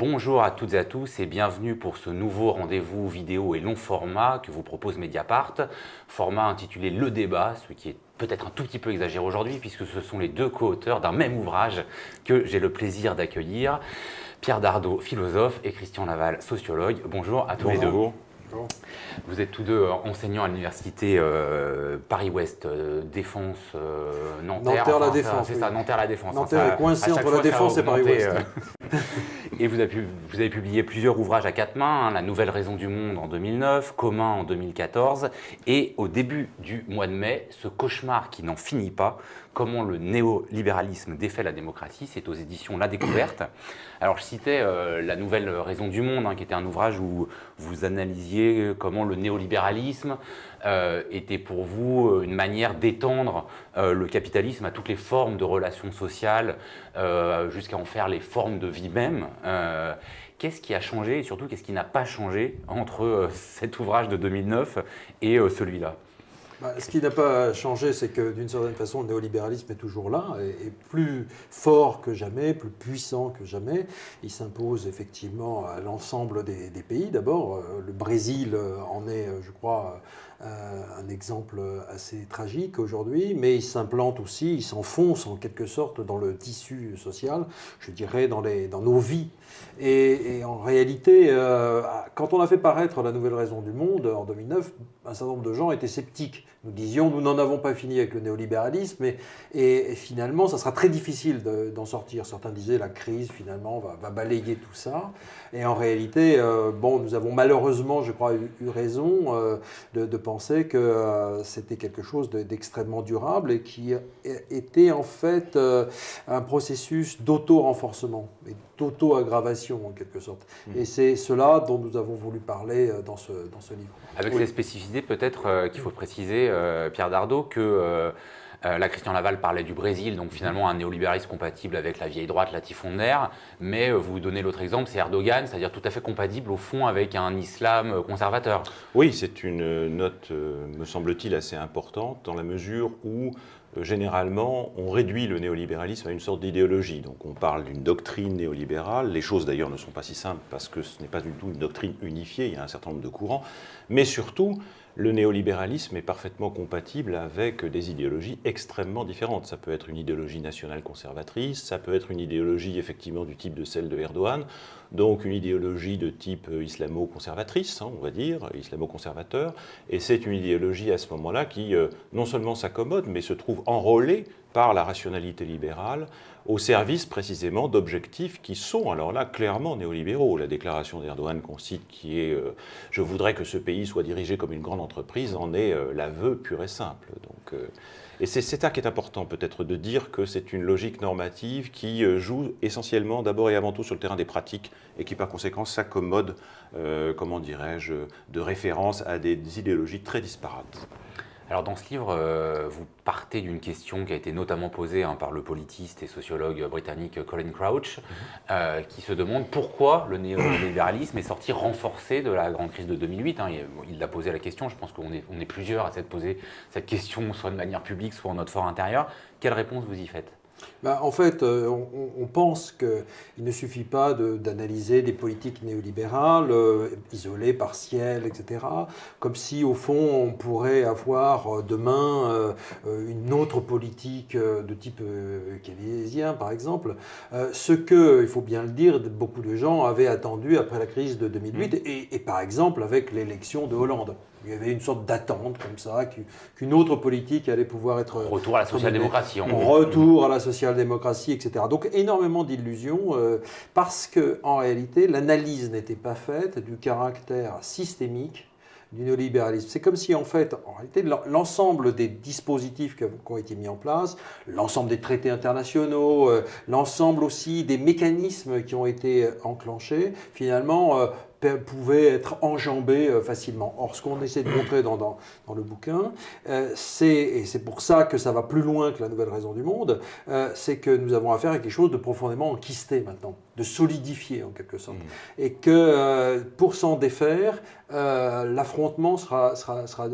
Bonjour à toutes et à tous et bienvenue pour ce nouveau rendez-vous vidéo et long format que vous propose Mediapart. Format intitulé Le Débat, ce qui est peut-être un tout petit peu exagéré aujourd'hui puisque ce sont les deux co-auteurs d'un même ouvrage que j'ai le plaisir d'accueillir. Pierre Dardot, philosophe, et Christian Laval, sociologue. Bonjour à tous les deux. Bonjour. Vous êtes tous deux enseignants à l'université Paris-Ouest Défense Nanterre. Nanterre la Défense. C'est ça, Nanterre la Défense. Nanterre est coincé entre la Défense et Paris-Ouest. Et vous avez publié plusieurs ouvrages à quatre mains, La Nouvelle Raison du Monde en 2009, Commun en 2014, et au début du mois de mai, ce cauchemar qui n'en finit pas, comment le néolibéralisme défait la démocratie, c'est aux éditions La Découverte. Alors je citais La Nouvelle Raison du Monde, qui était un ouvrage où vous analysiez comment le néolibéralisme était pour vous une manière d'étendre le capitalisme à toutes les formes de relations sociales, jusqu'à en faire les formes de vie même. Qu'est-ce qui a changé et surtout qu'est-ce qui n'a pas changé entre cet ouvrage de 2009 et celui-là ? Ce qui n'a pas changé, c'est que d'une certaine façon, le néolibéralisme est toujours là, et plus fort que jamais, plus puissant que jamais. Il s'impose effectivement à l'ensemble des pays. D'abord, le Brésil en est, je crois, un exemple assez tragique aujourd'hui, mais il s'implante aussi, il s'enfonce en quelque sorte dans le tissu social, je dirais dans nos vies. Et en réalité, quand on a fait paraître La Nouvelle Raison du Monde en 2009, un certain nombre de gens étaient sceptiques. Nous disions, nous n'en avons pas fini avec le néolibéralisme, et finalement, ça sera très difficile d'en sortir. Certains disaient, la crise, finalement, va balayer tout ça. Et en réalité, nous avons malheureusement, je crois, eu raison de penser que c'était quelque chose d'extrêmement durable et qui était en fait un processus d'auto-renforcement et d'auto-aggravation en quelque sorte. Et c'est cela dont nous avons voulu parler dans ce livre. Avec ces spécificités peut-être qu'il faut préciser, Pierre Dardot, que là Christian Laval parlait du Brésil, donc finalement un néolibéralisme compatible avec la vieille droite latifondaire, mais vous donnez l'autre exemple, c'est Erdogan, c'est-à-dire tout à fait compatible au fond avec un islam conservateur. Oui, c'est une note, me semble-t-il, assez importante dans la mesure où généralement, on réduit le néolibéralisme à une sorte d'idéologie. Donc on parle d'une doctrine néolibérale. Les choses d'ailleurs ne sont pas si simples parce que ce n'est pas du tout une doctrine unifiée, il y a un certain nombre de courants. Mais surtout, le néolibéralisme est parfaitement compatible avec des idéologies extrêmement différentes. Ça peut être une idéologie nationale conservatrice, ça peut être une idéologie effectivement du type de celle de Erdogan, donc une idéologie de type islamo-conservatrice, on va dire, islamo-conservateur, et c'est une idéologie à ce moment-là qui non seulement s'accommode, mais se trouve enrôlée par la rationalité libérale au service précisément d'objectifs qui sont, alors là, clairement néolibéraux. La déclaration d'Erdogan qu'on cite, qui est « je voudrais que ce pays soit dirigé comme une grande entreprise », en est l'aveu pur et simple. Donc, et c'est ça qui est important peut-être de dire que c'est une logique normative qui joue essentiellement d'abord et avant tout sur le terrain des pratiques et qui par conséquent s'accommode, comment dirais-je, de référence à des idéologies très disparates. Alors dans ce livre, vous partez d'une question qui a été notamment posée par le politiste et sociologue britannique Colin Crouch, qui se demande pourquoi le néolibéralisme est sorti renforcé de la grande crise de 2008. Il a posé la question, je pense qu'on est plusieurs à s'être posé cette question, soit de manière publique, soit en notre fort intérieur. Quelle réponse vous y faites ? En fait, on pense qu'il ne suffit pas d'analyser des politiques néolibérales isolées, partielles, etc. Comme si, au fond, on pourrait avoir demain une autre politique de type keynésien, par exemple. Ce que, il faut bien le dire, beaucoup de gens avaient attendu après la crise de 2008 et par exemple avec l'élection de Hollande. Il y avait une sorte d'attente comme ça, qu'une autre politique allait pouvoir être... Retour à la social-démocratie. Retour à la social-démocratie, etc. Donc énormément d'illusions, parce qu'en réalité, l'analyse n'était pas faite du caractère systémique du néolibéralisme. C'est comme si, en fait, en réalité, l'ensemble des dispositifs qui ont été mis en place, l'ensemble des traités internationaux, l'ensemble aussi des mécanismes qui ont été enclenchés, finalement, pouvait être enjambé facilement. Or, ce qu'on essaie de montrer dans le bouquin, et c'est pour ça que ça va plus loin que la nouvelle raison du monde, c'est que nous avons affaire à quelque chose de profondément enquisté maintenant, de solidifié en quelque sorte. Et que pour s'en défaire, l'affrontement sera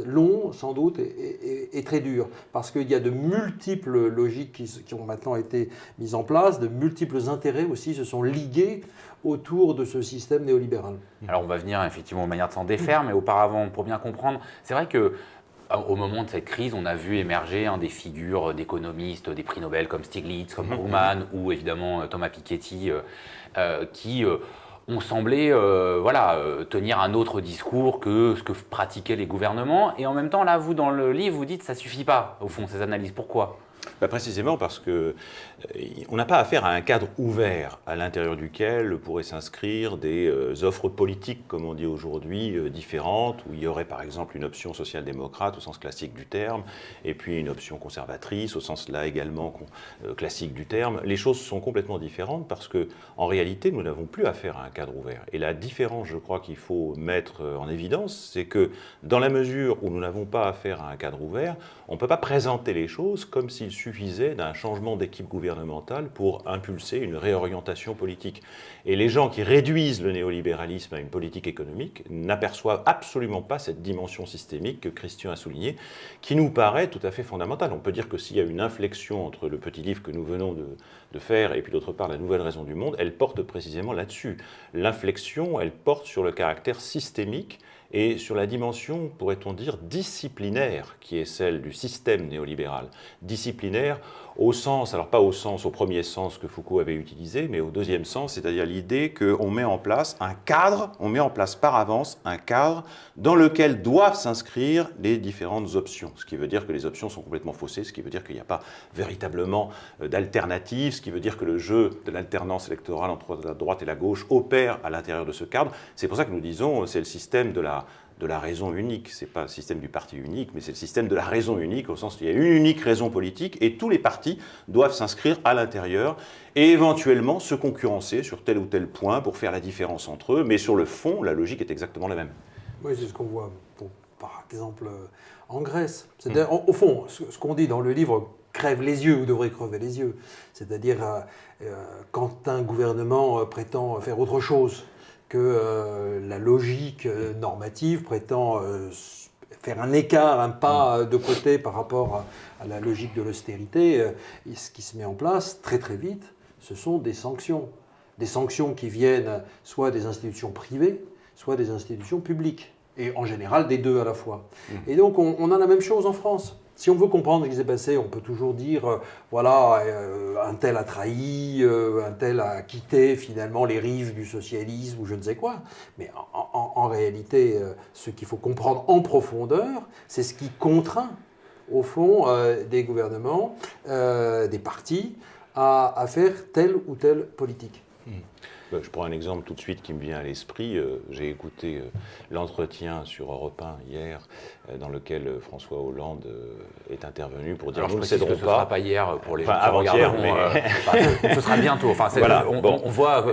long sans doute et très dur, parce qu'il y a de multiples logiques qui ont maintenant été mises en place, de multiples intérêts aussi se sont ligués autour de ce système néolibéral. Alors on va venir effectivement aux manières de s'en défaire, mais auparavant, pour bien comprendre, c'est vrai que au moment de cette crise, on a vu émerger des figures d'économistes, des prix Nobel comme Stiglitz, comme Krugman ou évidemment Thomas Piketty, qui ont semblé tenir un autre discours que ce que pratiquaient les gouvernements. Et en même temps, là, vous, dans le livre, vous dites que ça ne suffit pas, au fond, ces analyses. Pourquoi ? Précisément parce qu'on n'a pas affaire à un cadre ouvert à l'intérieur duquel pourraient s'inscrire des offres politiques, comme on dit aujourd'hui, différentes, où il y aurait par exemple une option social-démocrate au sens classique du terme, et puis une option conservatrice au sens là également classique du terme. Les choses sont complètement différentes parce qu'en réalité, nous n'avons plus affaire à un cadre ouvert. Et la différence, je crois qu'il faut mettre en évidence, c'est que dans la mesure où nous n'avons pas affaire à un cadre ouvert, on ne peut pas présenter les choses comme s'il suffisait d'un changement d'équipe gouvernementale pour impulser une réorientation politique. Et les gens qui réduisent le néolibéralisme à une politique économique n'aperçoivent absolument pas cette dimension systémique que Christian a soulignée, qui nous paraît tout à fait fondamentale. On peut dire que s'il y a une inflexion entre le petit livre que nous venons de faire et puis d'autre part la nouvelle raison du monde, elle porte précisément là-dessus. L'inflexion, elle porte sur le caractère systémique et sur la dimension, pourrait-on dire, disciplinaire, qui est celle du système néolibéral. Disciplinaire au sens, alors pas au premier sens que Foucault avait utilisé, mais au deuxième sens, c'est-à-dire l'idée qu'on met en place un cadre, on met en place par avance un cadre dans lequel doivent s'inscrire les différentes options. Ce qui veut dire que les options sont complètement faussées, ce qui veut dire qu'il n'y a pas véritablement d'alternative, ce qui veut dire que le jeu de l'alternance électorale entre la droite et la gauche opère à l'intérieur de ce cadre. C'est pour ça que nous disons c'est le système de la raison unique. Ce n'est pas le système du parti unique, mais c'est le système de la raison unique, au sens où il y a une unique raison politique et tous les partis doivent s'inscrire à l'intérieur et éventuellement se concurrencer sur tel ou tel point pour faire la différence entre eux, mais sur le fond, la logique est exactement la même. Oui, c'est ce qu'on voit, par exemple, en Grèce. C'est-à-dire, au fond, ce qu'on dit dans le livre crève les yeux ou devrait crever les yeux. C'est-à-dire, quand un gouvernement prétend faire autre chose que la logique normative prétend faire un écart, un pas de côté par rapport à la logique de l'austérité, ce qui se met en place très très vite, ce sont des sanctions. Des sanctions qui viennent soit des institutions privées, soit des institutions publiques. Et en général, des deux à la fois. Et donc, on a la même chose en France. Si on veut comprendre ce qui s'est passé, on peut toujours dire, voilà, un tel a trahi, un tel a quitté finalement les rives du socialisme ou je ne sais quoi. Mais en réalité, ce qu'il faut comprendre en profondeur, c'est ce qui contraint, au fond, des gouvernements, des partis, à faire telle ou telle politique. Je prends un exemple tout de suite qui me vient à l'esprit. J'ai écouté l'entretien sur Europe 1 hier, dans lequel François Hollande est intervenu pour dire alors, nous ne céderons pas. Ce ne sera pas hier pour les gens qui avant-hier, mais ce sera bientôt. Enfin, voilà, on voit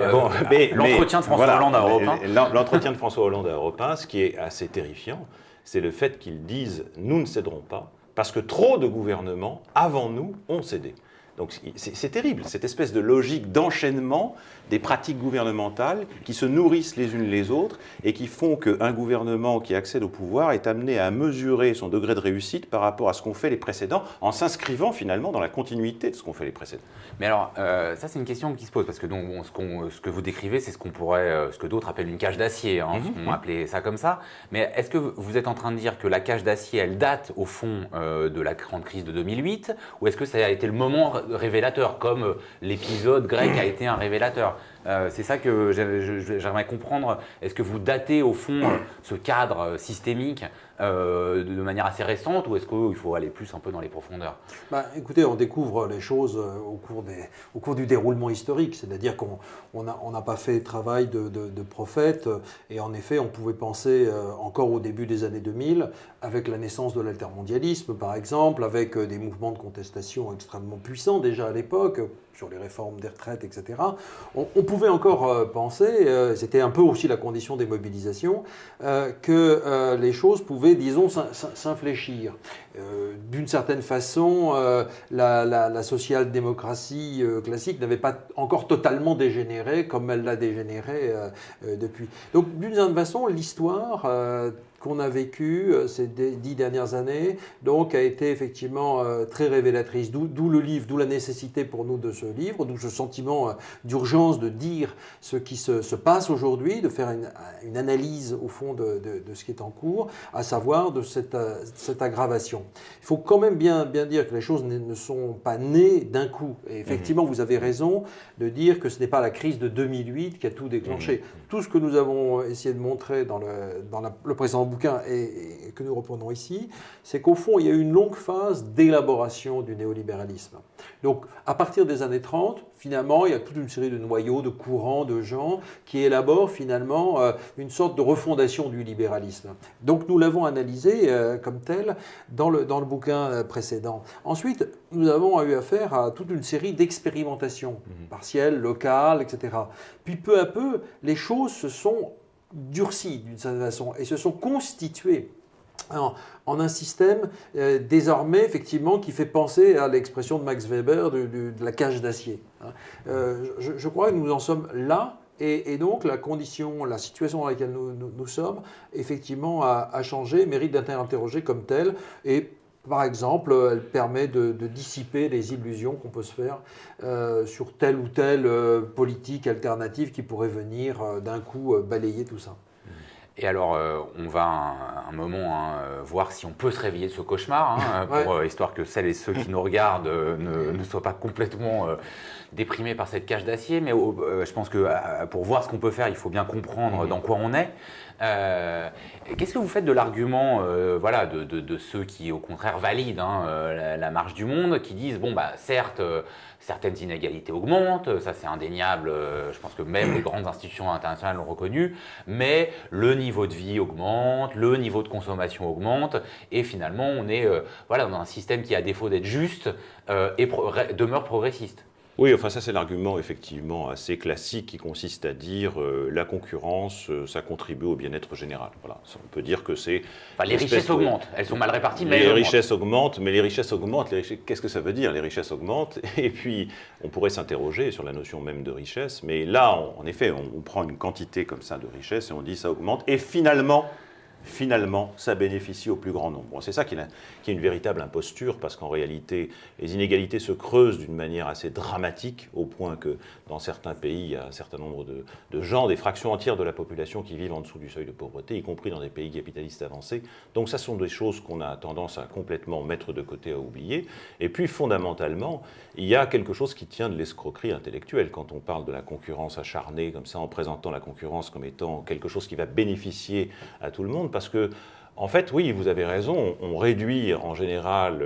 l'entretien de François Hollande à Europe 1. L'entretien de François Hollande à Europe 1, ce qui est assez terrifiant, c'est le fait qu'ils disent nous ne céderons pas, parce que trop de gouvernements avant nous ont cédé. Donc c'est terrible, cette espèce de logique d'enchaînement des pratiques gouvernementales qui se nourrissent les unes les autres et qui font qu'un gouvernement qui accède au pouvoir est amené à mesurer son degré de réussite par rapport à ce qu'ont fait les précédents en s'inscrivant finalement dans la continuité de ce qu'ont fait les précédents. Mais alors, ça c'est une question qui se pose parce que donc, ce que vous décrivez, c'est ce qu'on pourrait, ce que d'autres appellent une cage d'acier, on appelait ça comme ça. Mais est-ce que vous êtes en train de dire que la cage d'acier, elle date au fond de la grande crise de 2008 ou est-ce que ça a été le moment révélateur, comme l'épisode grec a été un révélateur? C'est ça que j'aimerais comprendre. Est-ce que vous datez au fond ce cadre systémique de manière assez récente ou est-ce qu'il faut aller plus un peu dans les profondeurs? Écoutez, on découvre les choses au cours du déroulement historique, c'est-à-dire qu'on n'a pas fait travail de prophète et en effet on pouvait penser encore au début des années 2000 avec la naissance de l'altermondialisme par exemple, avec des mouvements de contestation extrêmement puissants déjà à l'époque sur les réformes des retraites, etc. On pouvait pouvait encore penser, c'était un peu aussi la condition des mobilisations, que les choses pouvaient, disons, s'infléchir. D'une certaine façon, la social-démocratie classique n'avait pas encore totalement dégénéré comme elle l'a dégénéré depuis. Donc, d'une certaine façon, l'histoire qu'on a vécue ces 10 dernières années, donc, a été effectivement très révélatrice. D'où le livre, d'où la nécessité pour nous de ce livre, d'où ce sentiment d'urgence de dire ce qui se passe aujourd'hui, de faire une analyse au fond de ce qui est en cours, à savoir de cette aggravation. Il faut quand même bien dire que les choses ne sont pas nées d'un coup. Et effectivement, vous avez raison de dire que ce n'est pas la crise de 2008 qui a tout déclenché. Tout ce que nous avons essayé de montrer dans le précédent bouquin et que nous reprenons ici, c'est qu'au fond, il y a eu une longue phase d'élaboration du néolibéralisme. Donc, à partir des années 30, finalement, il y a toute une série de noyaux, de courants, de gens qui élaborent finalement une sorte de refondation du libéralisme. Donc, nous l'avons analysé comme tel dans le bouquin précédent. Ensuite, nous avons eu affaire à toute une série d'expérimentations partielles, locales, etc. Puis, peu à peu, les choses se sont durcies d'une certaine façon et se sont constituées en un système désormais effectivement qui fait penser à l'expression de Max Weber de la cage d'acier. Je crois que nous en sommes là et donc la situation dans laquelle nous sommes effectivement a changé, mérite d'être interrogée comme telle et par exemple, elle permet de dissiper les illusions qu'on peut se faire sur telle ou telle politique alternative qui pourrait venir d'un coup balayer tout ça. Et alors, on va un moment voir si on peut se réveiller de ce cauchemar, histoire que celles et ceux qui nous regardent ne soient pas complètement déprimés par cette cage d'acier. Mais je pense que pour voir ce qu'on peut faire, il faut bien comprendre dans quoi on est. Qu'est-ce que vous faites de l'argument de ceux qui, au contraire, valident la marche du monde, qui disent, bon, bah, certes, certaines inégalités augmentent, ça c'est indéniable, je pense que même les grandes institutions internationales l'ont reconnu, mais le niveau de vie augmente, le niveau de consommation augmente, et finalement on est dans un système qui, à défaut d'être juste, demeure progressiste. Oui, enfin ça c'est l'argument effectivement assez classique qui consiste à dire la concurrence, ça contribue au bien-être général. Voilà, on peut dire que c'est... Enfin, les richesses augmentent, elles sont mal réparties, mais les richesses augmentent, mais les richesses augmentent, qu'est-ce que ça veut dire? Les richesses augmentent, et puis on pourrait s'interroger sur la notion même de richesse, mais là, en effet, on prend une quantité comme ça de richesse et on dit ça augmente, et finalement, ça bénéficie au plus grand nombre. Bon, c'est ça qui est une véritable imposture, parce qu'en réalité, les inégalités se creusent d'une manière assez dramatique, au point que dans certains pays, il y a un certain nombre de gens, des fractions entières de la population qui vivent en dessous du seuil de pauvreté, y compris dans des pays capitalistes avancés. Donc ça sont des choses qu'on a tendance à complètement mettre de côté, à oublier. Et puis fondamentalement, il y a quelque chose qui tient de l'escroquerie intellectuelle. Quand on parle de la concurrence acharnée, comme ça, en présentant la concurrence comme étant quelque chose qui va bénéficier à tout le monde, parce que, en fait, oui, vous avez raison, on réduit en général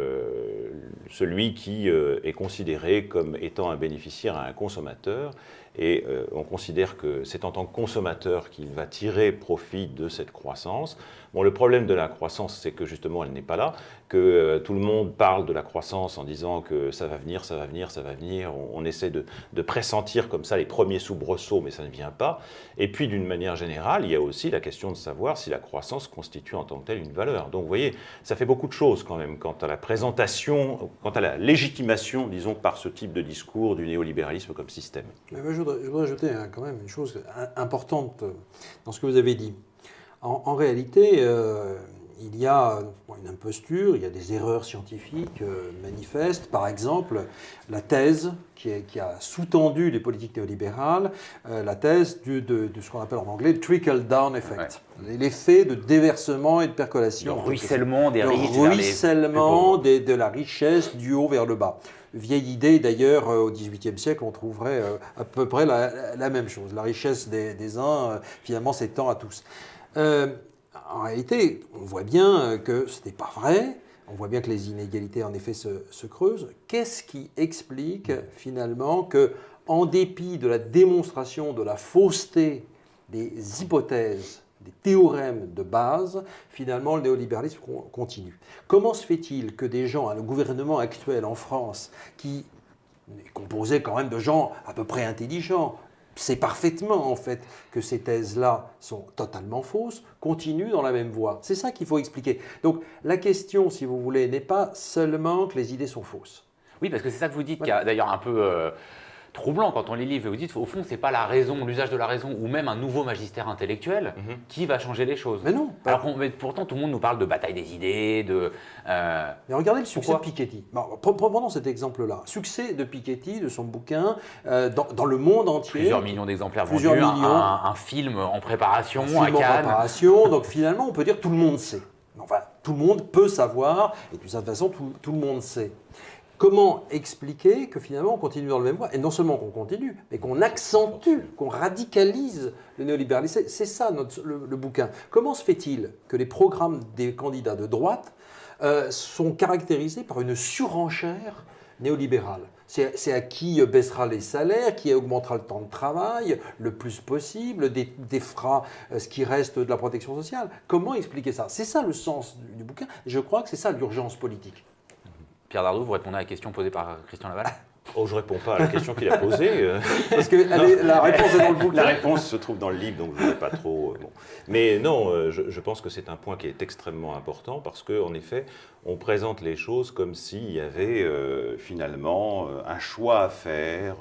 celui qui est considéré comme étant un bénéficiaire à un consommateur, et on considère que c'est en tant que consommateur qu'il va tirer profit de cette croissance. Bon, le problème de la croissance, c'est que justement, elle n'est pas là, que tout le monde parle de la croissance en disant que ça va venir, ça va venir, ça va venir. On essaie de pressentir comme ça les premiers soubresauts, mais ça ne vient pas. Et puis, d'une manière générale, il y a aussi la question de savoir si la croissance constitue en tant que telle une valeur. Donc, vous voyez, ça fait beaucoup de choses quand même quant à la présentation, quant à la légitimation, disons, par ce type de discours du néolibéralisme comme système. Mais je voudrais ajouter quand même une chose importante dans ce que vous avez dit. En réalité, il y a une imposture, il y a des erreurs scientifiques manifestes. Par exemple, la thèse qui a sous-tendu les politiques néolibérales, la thèse de ce qu'on appelle en anglais le trickle-down effect. Ouais. L'effet de déversement et de percolation. Le ruissellement des riches. Le ruissellement de la richesse du haut vers le bas. Vieille idée d'ailleurs, au XVIIIe siècle, on trouverait à peu près la même chose. La richesse des uns, finalement, s'étend à tous. En réalité, on voit bien que ce n'est pas vrai. On voit bien que les inégalités, en effet, se creusent. Qu'est-ce qui explique, finalement, que, en dépit de la démonstration de la fausseté des hypothèses, des théorèmes de base, finalement, le néolibéralisme continue? Comment se fait-il que des gens, le gouvernement actuel en France, qui est composé quand même de gens à peu près intelligents, sait parfaitement en fait que ces thèses-là sont totalement fausses, continue dans la même voie. C'est ça qu'il faut expliquer. Donc la question, si vous voulez, n'est pas seulement que les idées sont fausses. Oui, parce que c'est ça que vous dites, qui est d'ailleurs un peu troublant quand on lit les livres. Vous dites, au fond, c'est pas la raison, l'usage de la raison, ou même un nouveau magistère intellectuel qui va changer les choses. Mais non. Mais pourtant, tout le monde nous parle de bataille des idées, de... Mais regardez le succès Pourquoi de Piketty. Bon, prenons cet exemple-là. Succès de Piketty, de son bouquin, dans le monde entier. Plusieurs millions d'exemplaires vendus, Plusieurs millions. Un film en préparation Film à en Cannes. préparation. Donc finalement, on peut dire que tout le monde sait. Enfin, tout le monde peut savoir, et de toute façon, tout le monde sait. Comment expliquer que finalement on continue dans le même voie? Et non seulement qu'on continue, mais qu'on accentue, qu'on radicalise le néolibéralisme. C'est ça le bouquin. Comment se fait-il que les programmes des candidats de droite sont caractérisés par une surenchère néolibérale? C'est à qui baissera les salaires, qui augmentera le temps de travail le plus possible, défera ce qui reste de la protection sociale. Comment expliquer ça? C'est ça le sens du bouquin. Je crois que c'est ça l'urgence politique. Pierre Dardot, vous répondez à la question posée par Christian Laval? Oh, je ne réponds pas à la question qu'il a posée. Parce que la réponse est dans le bouquin. La réponse se trouve dans le livre, donc je ne vais pas trop... bon. Mais non, je pense que c'est un point qui est extrêmement important parce qu'en effet, on présente les choses comme s'il y avait finalement un choix à faire,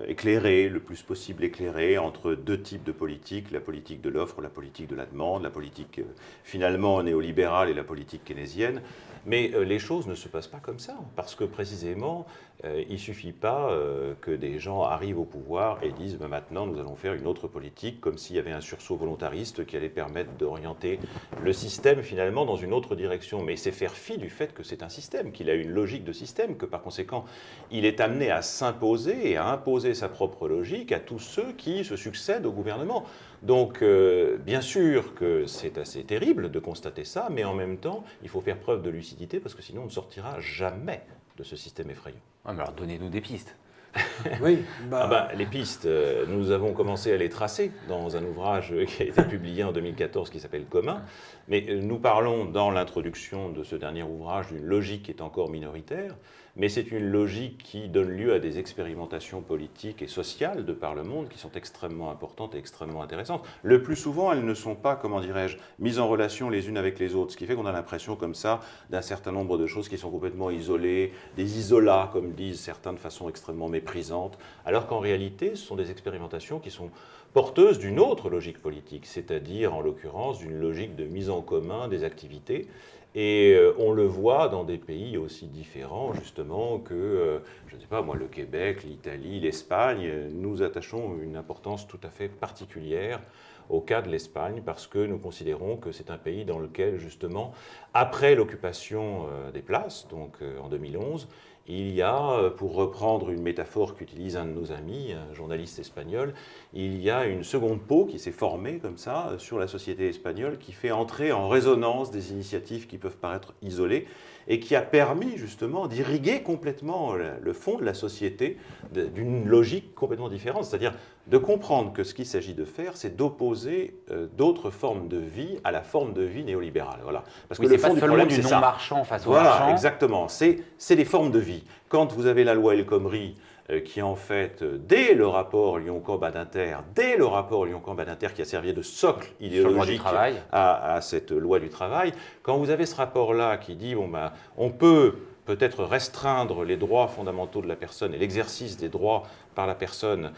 éclairé, le plus possible éclairé, entre deux types de politiques, la politique de l'offre, la politique de la demande, la politique finalement néolibérale et la politique keynésienne. Mais les choses ne se passent pas comme ça, parce que précisément, il ne suffit pas que des gens arrivent au pouvoir et disent « maintenant, nous allons faire une autre politique », comme s'il y avait un sursaut volontariste qui allait permettre d'orienter le système finalement dans une autre direction. Mais c'est faire fi du fait que c'est un système, qu'il a une logique de système, que par conséquent, il est amené à s'imposer et à imposer sa propre logique à tous ceux qui se succèdent au gouvernement. Donc, bien sûr que c'est assez terrible de constater ça, mais en même temps, il faut faire preuve de lucidité parce que sinon on ne sortira jamais de ce système effrayant. Ah, mais alors donnez-nous des pistes. Oui, les pistes, nous avons commencé à les tracer dans un ouvrage qui a été publié en 2014 qui s'appelle Commun, mais nous parlons dans l'introduction de ce dernier ouvrage d'une logique qui est encore minoritaire, mais c'est une logique qui donne lieu à des expérimentations politiques et sociales de par le monde qui sont extrêmement importantes et extrêmement intéressantes. Le plus souvent, elles ne sont pas, comment dirais-je, mises en relation les unes avec les autres, ce qui fait qu'on a l'impression comme ça d'un certain nombre de choses qui sont complètement isolées, des isolats, comme disent certains de façon extrêmement méprisante, alors qu'en réalité, ce sont des expérimentations qui sont porteuses d'une autre logique politique, c'est-à-dire en l'occurrence d'une logique de mise en commun des activités. Et on le voit dans des pays aussi différents, justement, que, je ne sais pas moi, le Québec, l'Italie, l'Espagne. Nous attachons une importance tout à fait particulière au cas de l'Espagne, parce que nous considérons que c'est un pays dans lequel, justement, après l'occupation des places, donc en 2011, il y a, pour reprendre une métaphore qu'utilise un de nos amis, un journaliste espagnol, il y a une seconde peau qui s'est formée comme ça sur la société espagnole qui fait entrer en résonance des initiatives qui peuvent paraître isolées et qui a permis justement d'irriguer complètement le fond de la société d'une logique complètement différente, c'est-à-dire de comprendre que ce qu'il s'agit de faire, c'est d'opposer d'autres formes de vie à la forme de vie néolibérale. Voilà. Parce que le fond du problème, c'est non marchand face au marchand. Voilà, exactement. C'est les formes de vie. Quand vous avez la loi El Khomri, qui en fait, dès le rapport Lyon-Camp-Badinter, qui a servi de socle idéologique à cette loi du travail, quand vous avez ce rapport-là qui dit on peut peut-être restreindre les droits fondamentaux de la personne et l'exercice des droits par la personne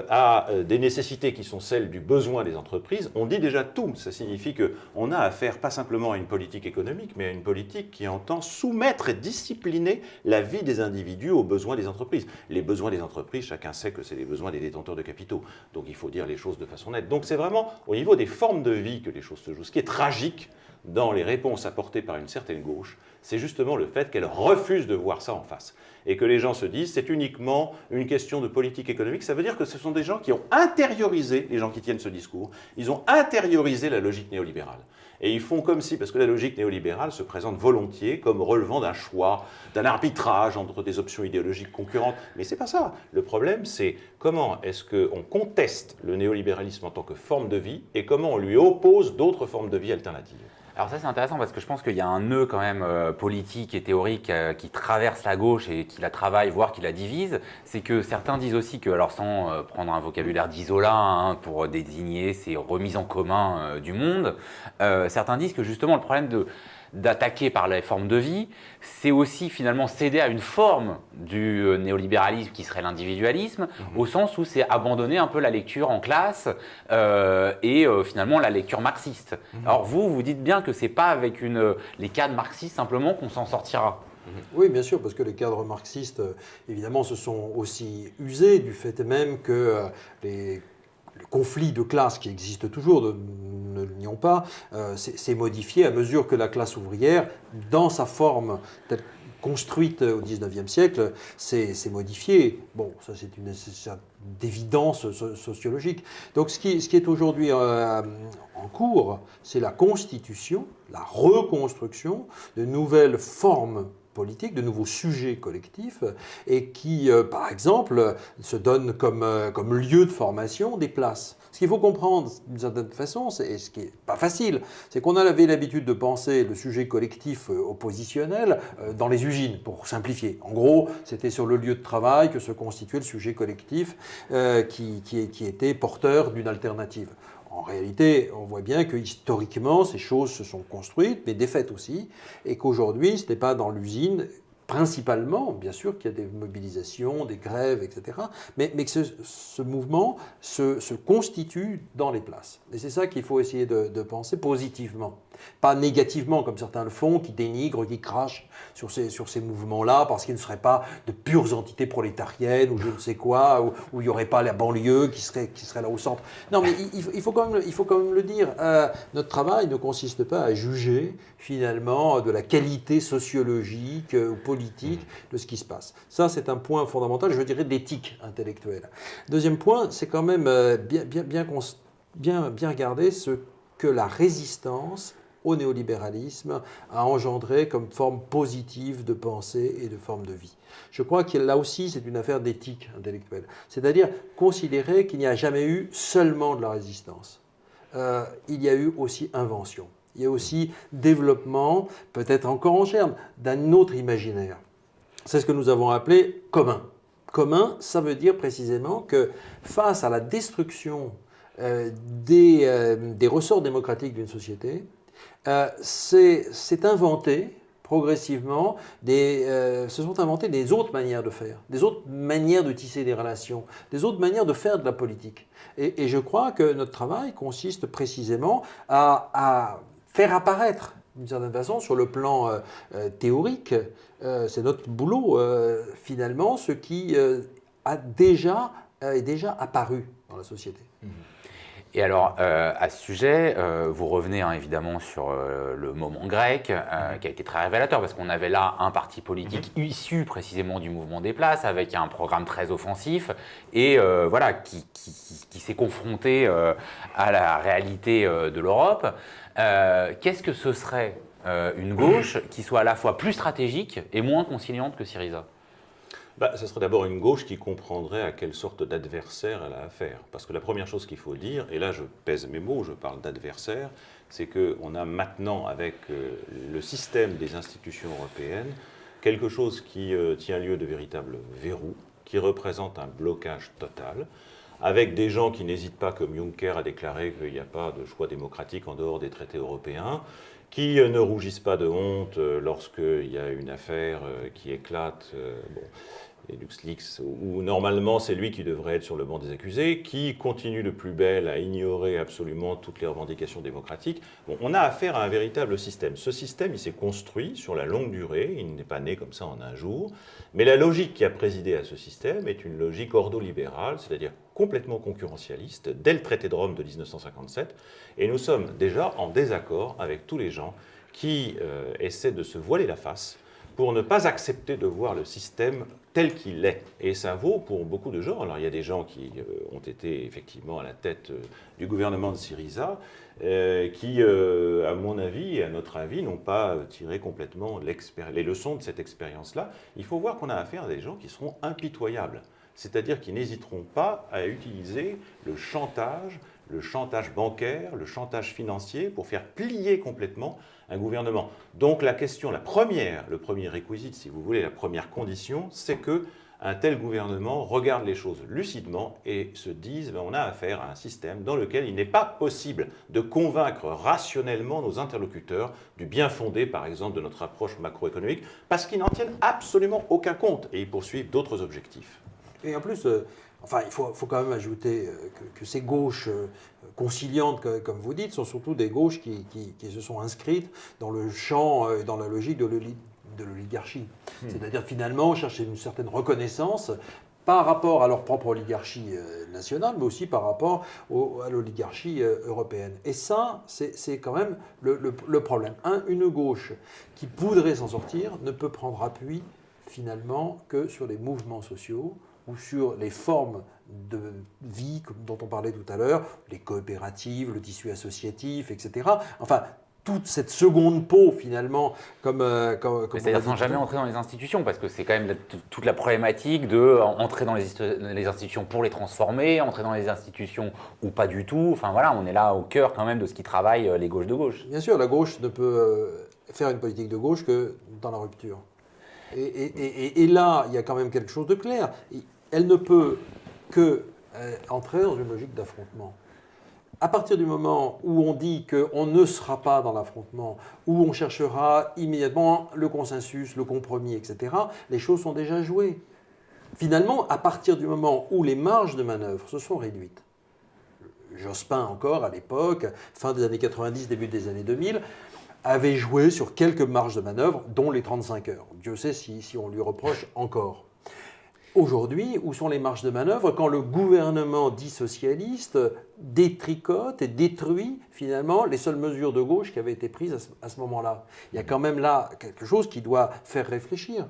à des nécessités qui sont celles du besoin des entreprises, on dit déjà tout. Ça signifie qu'on a affaire pas simplement à une politique économique, mais à une politique qui entend soumettre et discipliner la vie des individus aux besoins des entreprises. Les besoins des entreprises, chacun sait que c'est les besoins des détenteurs de capitaux. Donc il faut dire les choses de façon nette. Donc c'est vraiment au niveau des formes de vie que les choses se jouent. Ce qui est tragique dans les réponses apportées par une certaine gauche, c'est justement le fait qu'elle refuse de voir ça en face. Et que les gens se disent, c'est uniquement une question de politique économique. Ça veut dire que ce sont des gens qui ont intériorisé, les gens qui tiennent ce discours, ils ont intériorisé la logique néolibérale. Et ils font comme si, parce que la logique néolibérale se présente volontiers comme relevant d'un choix, d'un arbitrage entre des options idéologiques concurrentes. Mais ce n'est pas ça. Le problème, c'est comment est-ce qu'on conteste le néolibéralisme en tant que forme de vie et comment on lui oppose d'autres formes de vie alternatives. Alors ça c'est intéressant parce que je pense qu'il y a un nœud quand même politique et théorique qui traverse la gauche et qui la travaille, voire qui la divise. C'est que certains disent aussi que, alors sans prendre un vocabulaire d'Isola hein, pour désigner ces remises en commun du monde, certains disent que justement le problème d'attaquer par les formes de vie, c'est aussi finalement céder à une forme du néolibéralisme qui serait l'individualisme, au sens où c'est abandonner un peu la lecture en classe et finalement la lecture marxiste. Alors vous dites bien que c'est pas avec les cadres marxistes simplement qu'on s'en sortira. Oui, bien sûr, parce que les cadres marxistes, évidemment, se sont aussi usés du fait même que le conflit de classe qui existe toujours, ne le nions pas, s'est modifié à mesure que la classe ouvrière, dans sa forme construite au XIXe siècle, s'est modifiée. Bon, ça c'est une d'évidence sociologique. Donc ce qui est aujourd'hui en cours, c'est la constitution, la reconstruction de nouvelles formes politiques, de nouveaux sujets collectifs, et qui, par exemple, se donnent comme lieu de formation des places. Ce qu'il faut comprendre, d'une certaine façon, et ce qui n'est pas facile, c'est qu'on avait l'habitude de penser le sujet collectif oppositionnel dans les usines, pour simplifier. En gros, c'était sur le lieu de travail que se constituait le sujet collectif qui était porteur d'une alternative. En réalité, on voit bien que historiquement, ces choses se sont construites, mais défaites aussi, et qu'aujourd'hui, ce n'est pas dans l'usine, principalement, bien sûr qu'il y a des mobilisations, des grèves, etc., mais que ce mouvement se constitue dans les places. Et c'est ça qu'il faut essayer de penser positivement. Pas négativement, comme certains le font, qui dénigrent, qui crachent sur ces mouvements-là, parce qu'ils ne seraient pas de pures entités prolétariennes, ou je ne sais quoi, où il n'y aurait pas la banlieue qui serait là au centre. Non, mais il faut quand même le dire. Notre travail ne consiste pas à juger, finalement, de la qualité sociologique ou politique de ce qui se passe. Ça, c'est un point fondamental, je dirais, d'éthique intellectuelle. Deuxième point, c'est quand même bien regarder ce que la résistance au néolibéralisme a engendré comme forme positive de pensée et de forme de vie. Je crois que là aussi, c'est une affaire d'éthique intellectuelle. C'est-à-dire considérer qu'il n'y a jamais eu seulement de la résistance. Il y a eu aussi invention. Il y a aussi développement, peut-être encore en germe, d'un autre imaginaire. C'est ce que nous avons appelé commun. Commun, ça veut dire précisément que face à la destruction des ressorts démocratiques d'une société, c'est inventé progressivement, se sont inventées des autres manières de faire, des autres manières de tisser des relations, des autres manières de faire de la politique. Et je crois que notre travail consiste précisément à faire apparaître, d'une certaine façon, sur le plan théorique, c'est notre boulot, finalement, ce qui est déjà apparu dans la société. Et alors, à ce sujet, vous revenez évidemment sur le moment grec, qui a été très révélateur, parce qu'on avait là un parti politique issu précisément du mouvement des places, avec un programme très offensif, et voilà, qui s'est confronté à la réalité de l'Europe. Qu'est-ce que ce serait une gauche qui soit à la fois plus stratégique et moins conciliante que Syriza ? Ce serait d'abord une gauche qui comprendrait à quelle sorte d'adversaire elle a affaire. Parce que la première chose qu'il faut dire, et là je pèse mes mots, je parle d'adversaire, c'est qu'on a maintenant avec le système des institutions européennes quelque chose qui tient lieu de véritables verrous, qui représente un blocage total, avec des gens qui n'hésitent pas, comme Juncker, à déclarer qu'il n'y a pas de choix démocratique en dehors des traités européens, qui ne rougissent pas de honte lorsqu'il y a une affaire qui éclate, les LuxLeaks, où normalement c'est lui qui devrait être sur le banc des accusés, qui continue de plus belle à ignorer absolument toutes les revendications démocratiques. On a affaire à un véritable système. Ce système, il s'est construit sur la longue durée, il n'est pas né comme ça en un jour, mais la logique qui a présidé à ce système est une logique ordolibérale, c'est-à-dire complètement concurrentialiste, dès le traité de Rome de 1957, et nous sommes déjà en désaccord avec tous les gens qui essaient de se voiler la face pour ne pas accepter de voir le système tel qu'il est. Et ça vaut pour beaucoup de gens. Alors il y a des gens qui ont été effectivement à la tête du gouvernement de Syriza, qui, à mon avis et à notre avis, n'ont pas tiré complètement les leçons de cette expérience-là. Il faut voir qu'on a affaire à des gens qui seront impitoyables. C'est-à-dire qu'ils n'hésiteront pas à utiliser le chantage, le chantage bancaire, le chantage financier pour faire plier complètement un gouvernement. Donc la question, le premier réquisite, si vous voulez, la première condition, c'est que un tel gouvernement regarde les choses lucidement et se dise on a affaire à un système dans lequel il n'est pas possible de convaincre rationnellement nos interlocuteurs du bien fondé, par exemple, de notre approche macroéconomique, parce qu'ils n'en tiennent absolument aucun compte et ils poursuivent d'autres objectifs. Et en plus, il faut quand même ajouter que ces gauches conciliantes, comme vous dites, sont surtout des gauches qui se sont inscrites dans le champ et dans la logique de l'oligarchie. C'est-à-dire finalement chercher une certaine reconnaissance par rapport à leur propre oligarchie nationale, mais aussi par rapport à l'oligarchie européenne. Et ça, c'est quand même le problème. Une gauche qui voudrait s'en sortir ne peut prendre appui finalement que sur les mouvements sociaux ou sur les formes de vie dont on parlait tout à l'heure, les coopératives, le tissu associatif, etc. Enfin, toute cette seconde peau, finalement, comme c'est-à-dire sans jamais entrer dans les institutions, parce que c'est quand même toute la problématique de entrer dans les institutions pour les transformer, entrer dans les institutions ou pas du tout. Enfin voilà, on est là au cœur quand même de ce qui travaille les gauches de gauche. Bien sûr, la gauche ne peut faire une politique de gauche que dans la rupture. Et là, il y a quand même quelque chose de clair. Elle ne peut que entrer dans une logique d'affrontement. À partir du moment où on dit qu'on ne sera pas dans l'affrontement, où on cherchera immédiatement le consensus, le compromis, etc., les choses sont déjà jouées. Finalement, à partir du moment où les marges de manœuvre se sont réduites, Jospin encore, à l'époque, fin des années 90, début des années 2000, avait joué sur quelques marges de manœuvre, dont les 35 heures. Dieu sait si on lui reproche encore. Aujourd'hui, où sont les marges de manœuvre quand le gouvernement dit socialiste détricote et détruit finalement les seules mesures de gauche qui avaient été prises à ce moment-là? Il y a quand même là quelque chose qui doit faire réfléchir.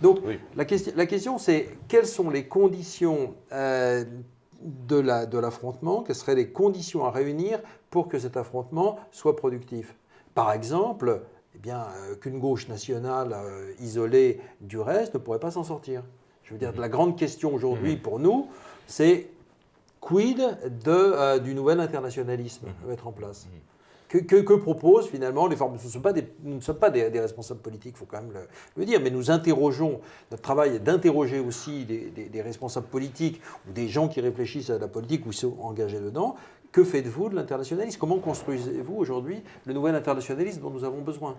Donc oui. La question c'est quelles sont les conditions de l'affrontement, quelles seraient les conditions à réunir pour que cet affrontement soit productif? Par exemple, qu'une gauche nationale isolée du reste ne pourrait pas s'en sortir. Je veux dire, la grande question aujourd'hui pour nous, c'est quid du nouvel internationalisme à mettre en place? Que proposent finalement les formes? Nous ne sommes pas des responsables politiques, il faut quand même le dire, mais nous interrogeons, notre travail est d'interroger aussi des responsables politiques ou des gens qui réfléchissent à la politique ou sont engagés dedans. Que faites-vous de l'internationalisme? Comment construisez-vous aujourd'hui le nouvel internationalisme dont nous avons besoin?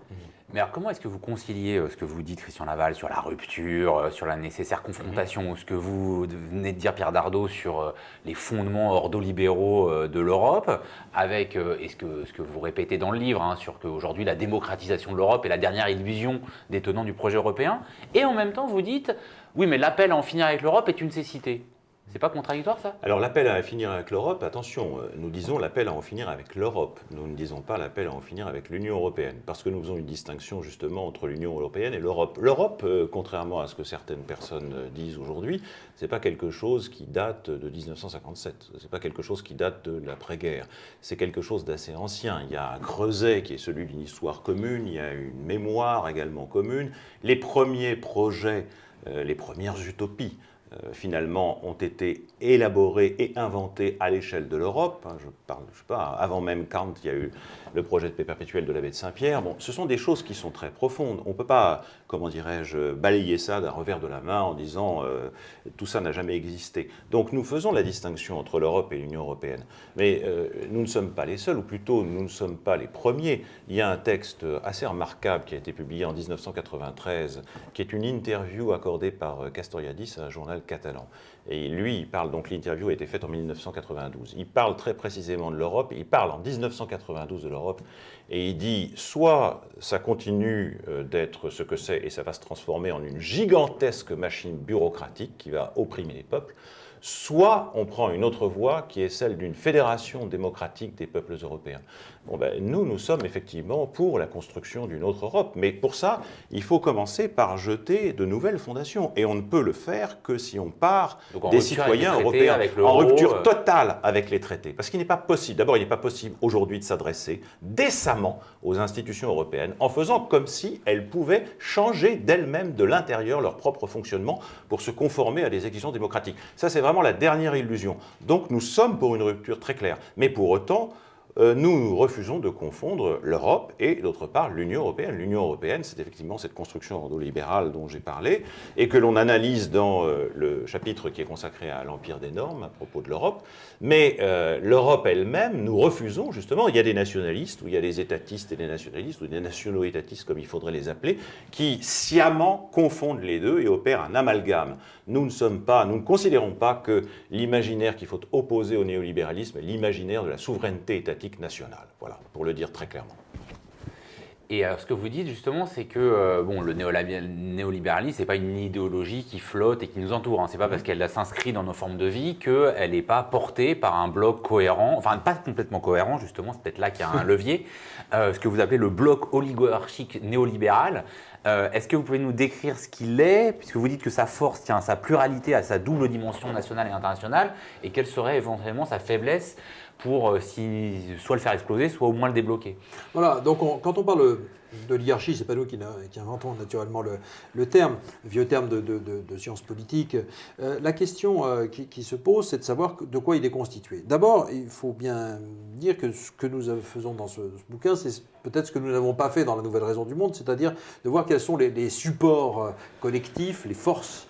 Mais alors comment est-ce que vous conciliez ce que vous dites, Christian Laval, sur la rupture, sur la nécessaire confrontation, ou ce que vous venez de dire, Pierre Dardot, sur les fondements ordolibéraux de l'Europe, avec ce que vous répétez dans le livre, sur qu'aujourd'hui la démocratisation de l'Europe est la dernière illusion des tenants du projet européen, et en même temps vous dites, oui mais l'appel à en finir avec l'Europe est une cécité. C'est pas contradictoire, ça? Alors, l'appel à en finir avec l'Europe, attention, nous disons l'appel à en finir avec l'Europe. Nous ne disons pas l'appel à en finir avec l'Union européenne, parce que nous faisons une distinction justement entre l'Union européenne et l'Europe. L'Europe, contrairement à ce que certaines personnes disent aujourd'hui, c'est pas quelque chose qui date de 1957. C'est pas quelque chose qui date de l'après-guerre. C'est quelque chose d'assez ancien. Il y a un creuset qui est celui d'une histoire commune. Il y a une mémoire également commune. Les premiers projets, les premières utopies, finalement, ont été élaborés et inventés à l'échelle de l'Europe. Je parle, je sais pas, avant même Kant, il y a eu le projet de paix perpétuelle de l'abbé de Saint-Pierre. Bon, ce sont des choses qui sont très profondes. On ne peut pas, comment dirais-je, balayer ça d'un revers de la main en disant tout ça n'a jamais existé. Donc nous faisons la distinction entre l'Europe et l'Union européenne. Mais nous ne sommes pas les seuls, ou plutôt nous ne sommes pas les premiers. Il y a un texte assez remarquable qui a été publié en 1993, qui est une interview accordée par Castoriadis à un journal catalan. Et lui, il parle, donc l'interview a été faite en 1992. Il parle très précisément de l'Europe, il parle en 1992 de l'Europe, et il dit soit ça continue d'être ce que c'est et ça va se transformer en une gigantesque machine bureaucratique qui va opprimer les peuples, soit on prend une autre voie qui est celle d'une fédération démocratique des peuples européens. Bon, nous sommes effectivement pour la construction d'une autre Europe, mais pour ça, il faut commencer par jeter de nouvelles fondations. Et on ne peut le faire que si on part des citoyens européens en rupture totale avec les traités. Parce qu'il n'est pas possible, d'abord, il n'est pas possible aujourd'hui de s'adresser décemment aux institutions européennes en faisant comme si elles pouvaient changer d'elles-mêmes de l'intérieur leur propre fonctionnement pour se conformer à des exigences démocratiques. Ça, c'est vraiment vraiment la dernière illusion. Donc nous sommes pour une rupture très claire. Mais pour autant, nous refusons de confondre l'Europe et, d'autre part, l'Union européenne. L'Union européenne, c'est effectivement cette construction ordolibérale dont j'ai parlé et que l'on analyse dans le chapitre qui est consacré à l'empire des normes à propos de l'Europe. Mais l'Europe elle-même, nous refusons justement, il y a des nationalistes, ou il y a des étatistes et des nationalistes, ou des nationaux-étatistes comme il faudrait les appeler, qui sciemment confondent les deux et opèrent un amalgame. Nous ne considérons pas que l'imaginaire qu'il faut opposer au néolibéralisme est l'imaginaire de la souveraineté étatique nationale. Voilà, pour le dire très clairement. Et ce que vous dites justement, c'est que bon, le néolibéralisme, ce n'est pas une idéologie qui flotte et qui nous entoure. Hein. Ce n'est pas parce qu'elle s'inscrit dans nos formes de vie qu'elle n'est pas portée par un bloc cohérent, enfin pas complètement cohérent justement, c'est peut-être là qu'il y a un levier, ce que vous appelez le bloc oligarchique néolibéral. Est-ce que vous pouvez nous décrire ce qu'il est, puisque vous dites que sa force tient à sa pluralité, à sa double dimension nationale et internationale, et quelle serait éventuellement sa faiblesse pour soit le faire exploser, soit au moins le débloquer? Voilà, donc quand on parle d'oligarchie, ce n'est pas nous qui inventons naturellement le terme, vieux terme de sciences politiques. La question qui se pose, c'est de savoir de quoi il est constitué. D'abord, il faut bien dire que ce que nous faisons dans ce bouquin, c'est peut-être ce que nous n'avons pas fait dans la Nouvelle Raison du Monde, c'est-à-dire de voir quels sont les supports collectifs, les forces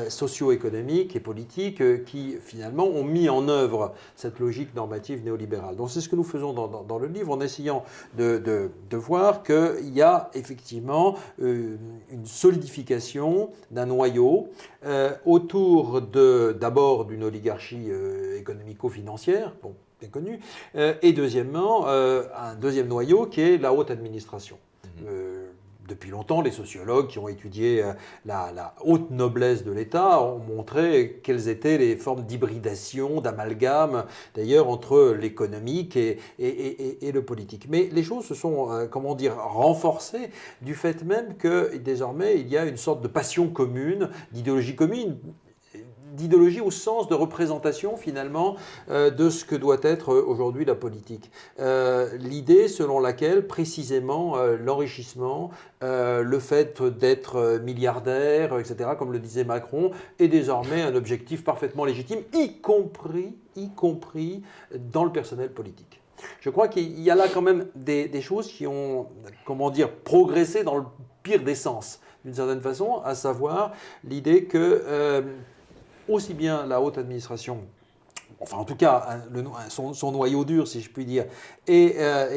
socio-économiques et politiques qui finalement ont mis en œuvre cette logique normative néolibérale. Donc c'est ce que nous faisons dans le livre en essayant de voir qu'il y a effectivement une solidification d'un noyau autour d'abord d'une oligarchie économico-financière, bon, bien connue, et deuxièmement un deuxième noyau qui est la haute administration. Depuis longtemps, les sociologues qui ont étudié la haute noblesse de l'État ont montré quelles étaient les formes d'hybridation, d'amalgame, d'ailleurs, entre l'économique et le politique. Mais les choses se sont, comment dire, renforcées du fait même que désormais, il y a une sorte de passion commune, d'idéologie commune, d'idéologie au sens de représentation finalement de ce que doit être aujourd'hui la politique. L'idée selon laquelle précisément l'enrichissement, le fait d'être milliardaire, etc., comme le disait Macron, est désormais un objectif parfaitement légitime, y compris dans le personnel politique. Je crois qu'il y a là quand même des choses qui ont, comment dire, progressé dans le pire des sens, d'une certaine façon, à savoir l'idée que aussi bien la haute administration, enfin en tout cas son noyau dur si je puis dire, et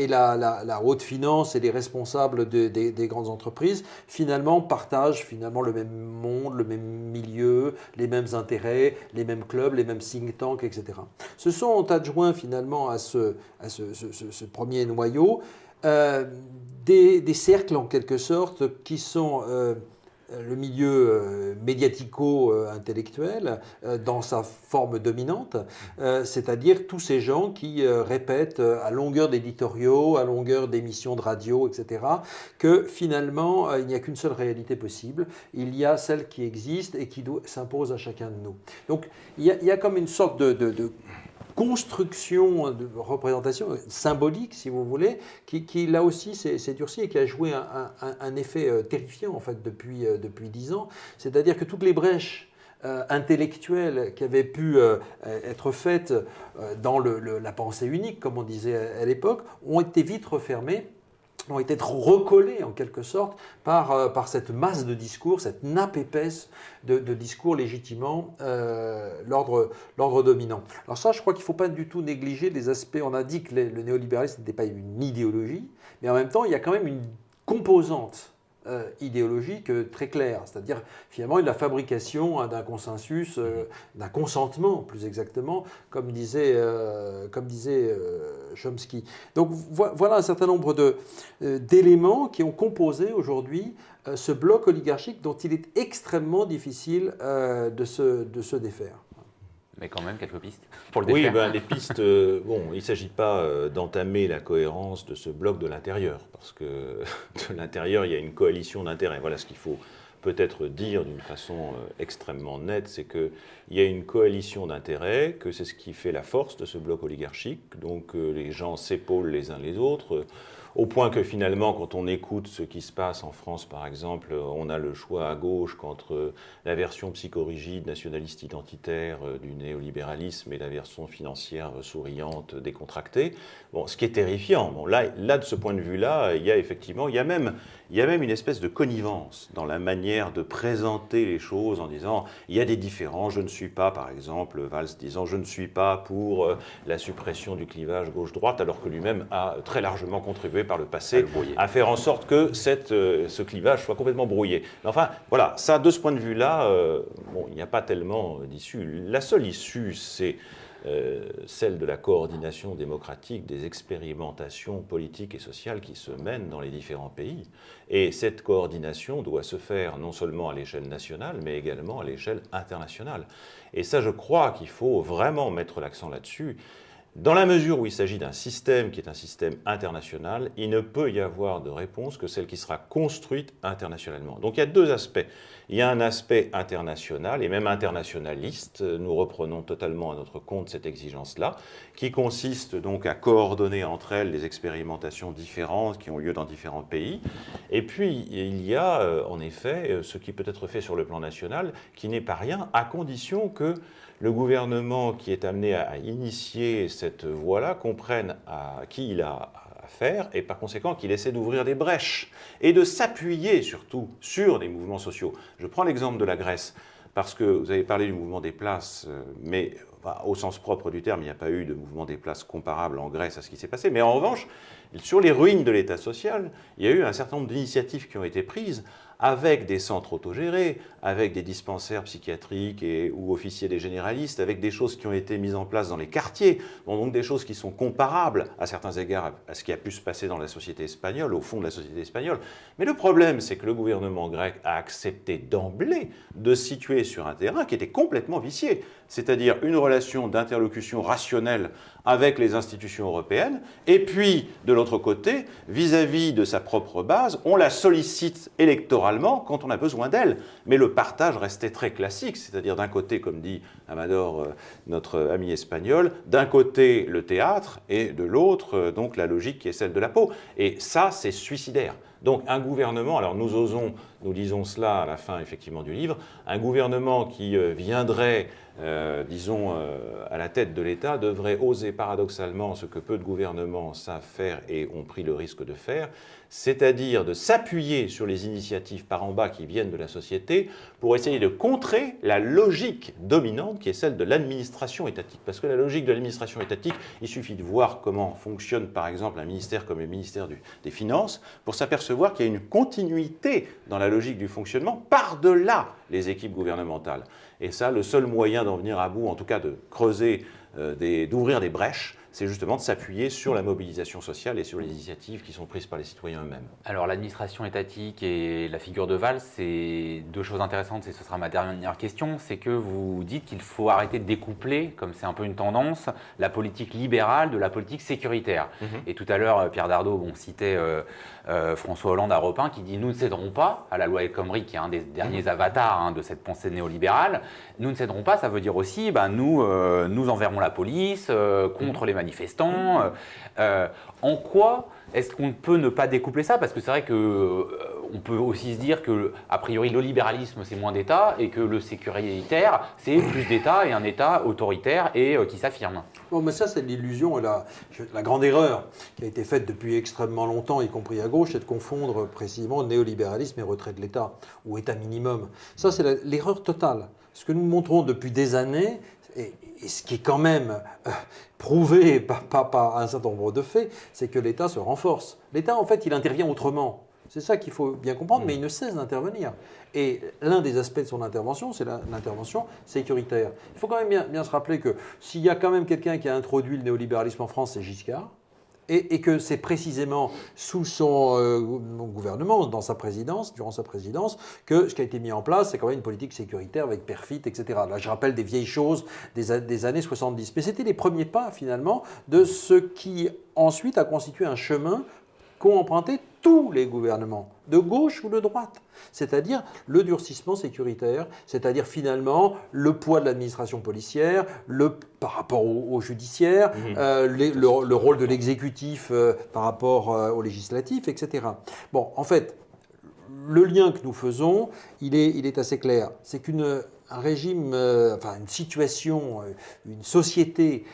la haute finance et les responsables des grandes entreprises finalement partagent finalement le même monde, le même milieu, les mêmes intérêts, les mêmes clubs, les mêmes think tanks, etc. Se sont adjoints finalement à ce premier noyau des cercles en quelque sorte qui sont le milieu médiatico-intellectuel dans sa forme dominante, c'est-à-dire tous ces gens qui répètent à longueur d'éditoriaux, à longueur d'émissions de radio, etc., que finalement, il n'y a qu'une seule réalité possible. Il y a celle qui existe et qui s'impose à chacun de nous. Donc, il y a comme une sorte de construction de représentation symbolique, si vous voulez, qui là aussi s'est durcie et qui a joué un effet terrifiant en fait depuis 10 ans. C'est-à-dire que toutes les brèches intellectuelles qui avaient pu être faites dans la pensée unique, comme on disait à l'époque, ont été vite refermées, ont été recollés en quelque sorte par cette masse de discours, cette nappe épaisse de discours légitimant l'ordre dominant. Alors ça, je crois qu'il ne faut pas du tout négliger les aspects. On a dit que le néolibéralisme n'était pas une idéologie, mais en même temps, il y a quand même une composante idéologique très claire, c'est-à-dire finalement la fabrication d'un consensus, d'un consentement plus exactement, comme disait Chomsky. Donc voilà un certain nombre d'éléments qui ont composé aujourd'hui ce bloc oligarchique dont il est extrêmement difficile de se défaire. Mais quand même, quelques pistes pour le défaire. Oui, les pistes, bon, il ne s'agit pas d'entamer la cohérence de ce bloc de l'intérieur, parce que de l'intérieur, il y a une coalition d'intérêts. Voilà ce qu'il faut peut-être dire d'une façon extrêmement nette, c'est qu'il y a une coalition d'intérêts, que c'est ce qui fait la force de ce bloc oligarchique, donc les gens s'épaulent les uns les autres. Au point que finalement, quand on écoute ce qui se passe en France, par exemple, on a le choix à gauche qu'entre la version psychorigide, nationaliste identitaire du néolibéralisme et la version financière souriante, décontractée. Bon, ce qui est terrifiant. Bon, là, de ce point de vue-là, il y a même une espèce de connivence dans la manière de présenter les choses en disant il y a des différends, je ne suis pas, par exemple, Valls disant je ne suis pas pour la suppression du clivage gauche-droite, alors que lui-même a très largement contribué par le passé à faire en sorte que ce clivage soit complètement brouillé. Mais enfin, voilà, ça, de ce point de vue-là, bon, il n'y a pas tellement d'issue. La seule issue, c'est celle de la coordination démocratique des expérimentations politiques et sociales qui se mènent dans les différents pays. Et cette coordination doit se faire non seulement à l'échelle nationale, mais également à l'échelle internationale. Et ça, je crois qu'il faut vraiment mettre l'accent là-dessus. Dans la mesure où il s'agit d'un système qui est un système international, il ne peut y avoir de réponse que celle qui sera construite internationalement. Donc il y a deux aspects. Il y a un aspect international et même internationaliste, nous reprenons totalement à notre compte cette exigence-là, qui consiste donc à coordonner entre elles les expérimentations différentes qui ont lieu dans différents pays. Et puis il y a en effet ce qui peut être fait sur le plan national, qui n'est pas rien, à condition que le gouvernement qui est amené à initier cette voie-là comprenne à qui il a affaire et par conséquent qu'il essaie d'ouvrir des brèches et de s'appuyer surtout sur des mouvements sociaux. Je prends l'exemple de la Grèce parce que vous avez parlé du mouvement des places, mais au sens propre du terme, il n'y a pas eu de mouvement des places comparable en Grèce à ce qui s'est passé. Mais en revanche, sur les ruines de l'État social, il y a eu un certain nombre d'initiatives qui ont été prises avec des centres autogérés, avec des dispensaires psychiatriques ou officiers des généralistes, avec des choses qui ont été mises en place dans les quartiers, donc des choses qui sont comparables à certains égards à ce qui a pu se passer dans la société espagnole, au fond de la société espagnole. Mais le problème, c'est que le gouvernement grec a accepté d'emblée de se situer sur un terrain qui était complètement vicié, c'est-à-dire une relation d'interlocution rationnelle avec les institutions européennes, et puis, de l'autre côté, vis-à-vis de sa propre base, on la sollicite électoralement quand on a besoin d'elle. Mais le partage restait très classique, c'est-à-dire d'un côté, comme dit Amador, notre ami espagnol, d'un côté le théâtre, et de l'autre, donc la logique qui est celle de la peau. Et ça, c'est suicidaire. Donc un gouvernement, alors nous disons cela à la fin effectivement du livre, un gouvernement qui viendrait, à la tête de l'État devrait oser paradoxalement ce que peu de gouvernements savent faire et ont pris le risque de faire, c'est-à-dire de s'appuyer sur les initiatives par en bas qui viennent de la société pour essayer de contrer la logique dominante qui est celle de l'administration étatique. Parce que la logique de l'administration étatique, il suffit de voir comment fonctionne par exemple un ministère comme le ministère des Finances pour s'apercevoir qu'il y a une continuité dans la logique du fonctionnement par-delà les équipes gouvernementales. Et ça, le seul moyen d'en venir à bout, en tout cas de creuser, d'ouvrir des brèches, c'est justement de s'appuyer sur la mobilisation sociale et sur les initiatives qui sont prises par les citoyens eux-mêmes. Alors l'administration étatique et la figure de Valls, c'est deux choses intéressantes et ce sera ma dernière question, c'est que vous dites qu'il faut arrêter de découpler, comme c'est un peu une tendance, la politique libérale de la politique sécuritaire. Et tout à l'heure, Pierre Dardot citait François Hollande à Europe 1 qui dit « Nous ne céderons pas à la loi El Khomri » qui est un des derniers avatars de cette pensée néolibérale. Nous ne céderons pas, ça veut dire aussi nous enverrons la police contre les manifestants. En quoi est-ce qu'on peut ne pas découpler ça? Parce que c'est vrai qu'on peut aussi se dire que, a priori, le libéralisme, c'est moins d'État et que le sécuritaire, c'est plus d'État et un État autoritaire et qui s'affirme. Bon, mais ça, c'est l'illusion et la grande erreur qui a été faite depuis extrêmement longtemps, y compris à gauche, c'est de confondre précisément néolibéralisme et retrait de l'État, ou État minimum. Ça, c'est l'erreur totale. Ce que nous montrons depuis des années, et ce qui est quand même prouvé par un certain nombre de faits, c'est que l'État se renforce. L'État, en fait, il intervient autrement. C'est ça qu'il faut bien comprendre, mais il ne cesse d'intervenir. Et l'un des aspects de son intervention, c'est l'intervention sécuritaire. Il faut quand même bien se rappeler que s'il y a quand même quelqu'un qui a introduit le néolibéralisme en France, c'est Giscard. Et que c'est précisément sous son gouvernement, durant sa présidence, que ce qui a été mis en place, c'est quand même une politique sécuritaire avec Perfit, etc. Là, je rappelle des vieilles choses des années 70. Mais c'était les premiers pas, finalement, de ce qui ensuite a constitué un chemin qu'ont emprunté tous les gouvernements, de gauche ou de droite. C'est-à-dire le durcissement sécuritaire, c'est-à-dire finalement le poids de l'administration policière, par rapport au judiciaire, le rôle de l'exécutif par rapport au législatif, etc. Bon, en fait, le lien que nous faisons, il est assez clair. C'est un régime, une situation, une société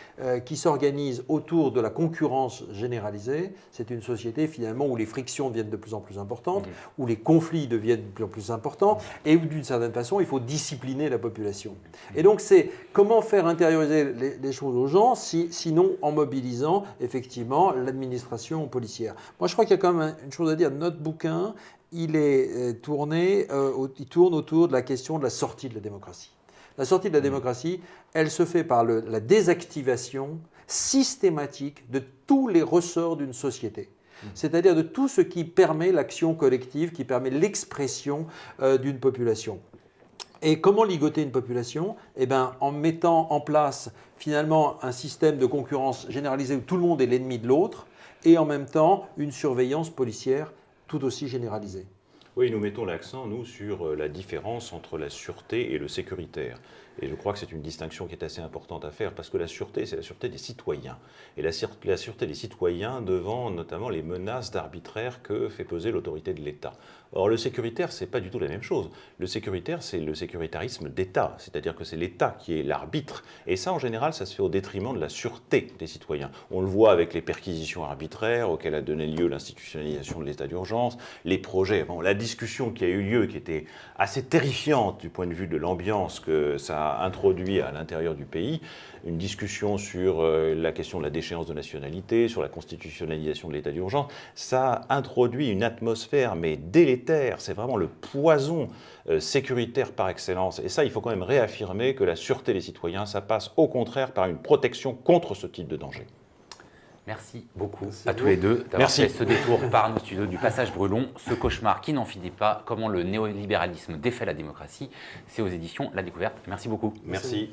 qui s'organise autour de la concurrence généralisée, c'est une société finalement où les frictions deviennent de plus en plus importantes, où les conflits deviennent de plus en plus importants, et où d'une certaine façon, il faut discipliner la population. Et donc, c'est comment faire intérioriser les choses aux gens, sinon en mobilisant effectivement l'administration policière. Moi, je crois qu'il y a quand même une chose à dire. Notre bouquin, il tourne autour de la question de la sortie de la démocratie. La sortie de la démocratie, elle se fait par la désactivation systématique de tous les ressorts d'une société. C'est-à-dire de tout ce qui permet l'action collective, qui permet l'expression d'une population. Et comment ligoter une population? Eh bien, en mettant en place finalement un système de concurrence généralisé où tout le monde est l'ennemi de l'autre, et en même temps une surveillance policière tout aussi généralisée. Oui, nous mettons l'accent, nous, sur la différence entre la sûreté et le sécuritaire. Et je crois que c'est une distinction qui est assez importante à faire, parce que la sûreté, c'est la sûreté des citoyens. Et la sûreté des citoyens devant notamment les menaces d'arbitraire que fait peser l'autorité de l'État. Or, le sécuritaire, ce n'est pas du tout la même chose. Le sécuritaire, c'est le sécuritarisme d'État, c'est-à-dire que c'est l'État qui est l'arbitre. Et ça, en général, ça se fait au détriment de la sûreté des citoyens. On le voit avec les perquisitions arbitraires auxquelles a donné lieu l'institutionnalisation de l'état d'urgence, les projets, la discussion qui a eu lieu, qui était assez terrifiante du point de vue de l'ambiance que ça a introduit à l'intérieur du pays, une discussion sur la question de la déchéance de nationalité, sur la constitutionnalisation de l'état d'urgence, ça introduit une atmosphère mais délétère, c'est vraiment le poison sécuritaire par excellence. Et ça, il faut quand même réaffirmer que la sûreté des citoyens, ça passe au contraire par une protection contre ce type de danger. Merci beaucoup à tous les deux d'avoir fait ce détour par nos studios du Passage Brûlon. Ce cauchemar qui n'en finit pas, comment le néolibéralisme défait la démocratie, c'est aux éditions La Découverte. Merci beaucoup. Merci.